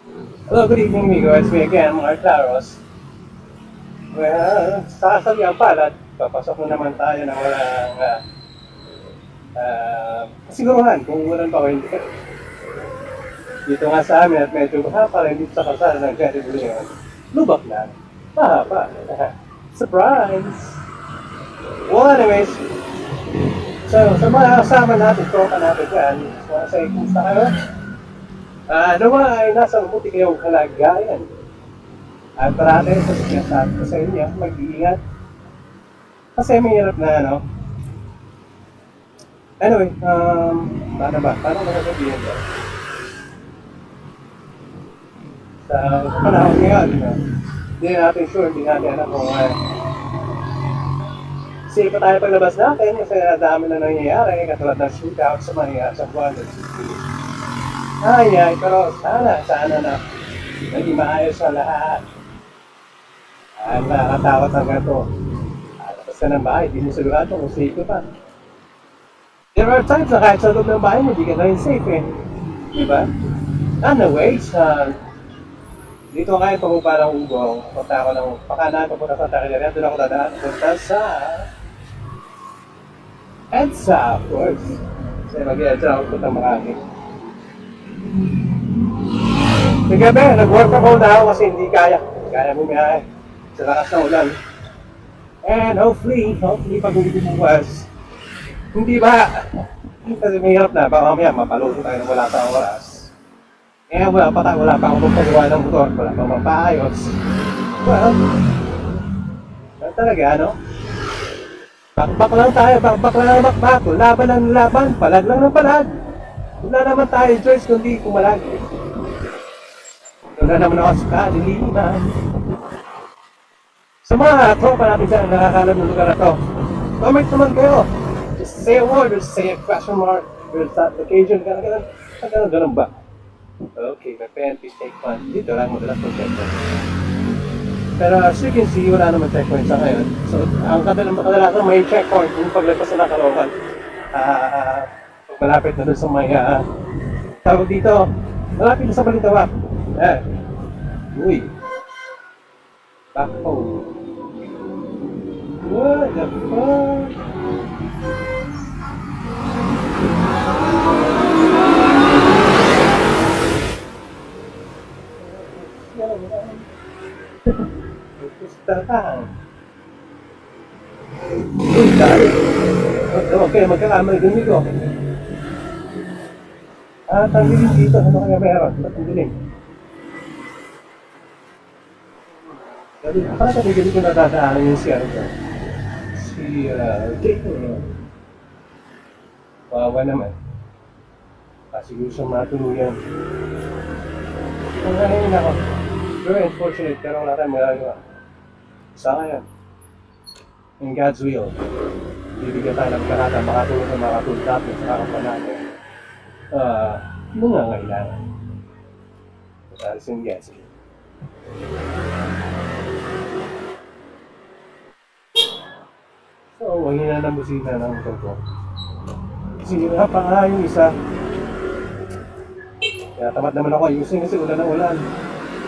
Hello, good evening, amigo. It's me again, Mark Laros. Well, sa kasabihan palad, papasok na naman tayo na walang kasiguruhan kung ulan pa o hindi. Dito nga sa amin at medyo mahapa rin dito sa kalsada ng Jetty ngayon. Lubak na. Mahapa. Surprise! Well, anyways, so sa mga kasama natin, tropa natin dyan, say, kumusta kayo? Nawa ay nasa mabuti kayong kalagayan. At parati sa sinasabi ko sa inyo, mag-iingat. Kasi may hirap na, ano. Anyway, paano ba? Paano ba sabihin ko? Sa panahon ngayon, hindi natin sure, hindi natin alam kung kasi pa tayo paglabas natin kasi dami na nangyayari, katulad ng shootout sa mga sa buwan. Ay, pero sana na naging maayos ang lahat. Ang nakakatakot ang ganito. Tapos ka ng bahay, hindi mo sigurado kung safe ka pa. There are times na kahit sa loob ng bahay mo, hindi ka na rin safe eh. Diba? Anyways, dito ngayon pagpunta ng Ugong, punta ako ng Pakanan, papunta sa Takilera, doon ako dadaan, punta sa EDSA, of course. Kasi mag-EDSA ako punta Makati. Sa gabi, nag-work from home na ako kasi hindi kaya bumiyahe sa lakas ng ulan. And hopefully pag-uwi ko bukas, hindi ba? Kasi may hirap na, baka mamaya mapaluto tayo na wala sa oras. Eh, wala pa akong magpagawa ng motor, wala pa mapaayos. Well, talaga, ano? Bakbak lang tayo, bakbak lang ang bakbak, laban ng laban, palag lang ng palag. Wala naman tayo choice kundi kumalag. Wala naman ako sa kaliliman. Sa mga tropa natin dyan, nakakalam ng lugar na to, comment naman kayo. Just say a word, or say a question mark, or that occasion, ganun ba? Okay, my pen, please take one. Dito lang, madalas ng checkpoint. Pero as you can see, wala naman checkpoint sa ngayon. So, ang kadalasan may checkpoint yung paglagpas na Caloocan. Pag malapit na dun sa may, tawag dito, malapit na sa Balintawak. Uy. Backbone. What the fuck? Pustahan. Uy, dahil. Okay, magkakamay din dito. Tanggalin dito. Ano kaya meron? Tanggalin. Parang tanggalin ko nadadaanan yung siya. Jake. Wawa naman. Siguro siyang matuluyan. Ang hangin ako. Very unfortunate, pero wala tayong magagawa. Saka yan. In God's will, bibigyan tayo ng karata, makatulong sa mga katulad natin sa kakampan natin. Nangangailangan. That's in God's will. So, huwag nyo na ng busina ng motor ko. Kasi pa nga yung isa. Kaya tamad naman ako ayusin kasi ulan ng ulan.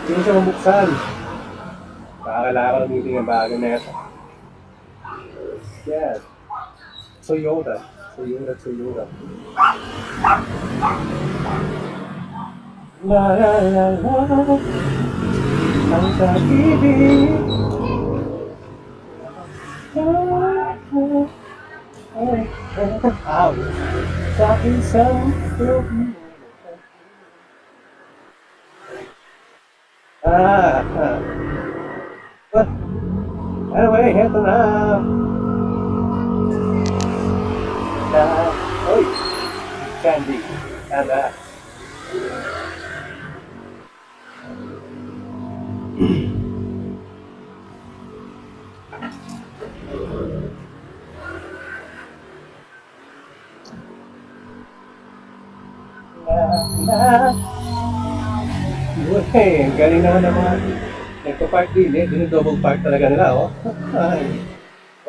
Hindi siya mabuksan. Kailangan ko namiting ang bagay na ito. Yes. Toyota. La la la la. Ang pag-ibig. Sa isang loob. Anyway, heto na. Oy, Candy. Uy, galing naman naman. Nagpa-park din eh. Double park talaga nila, oh. Ay,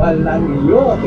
walang yun.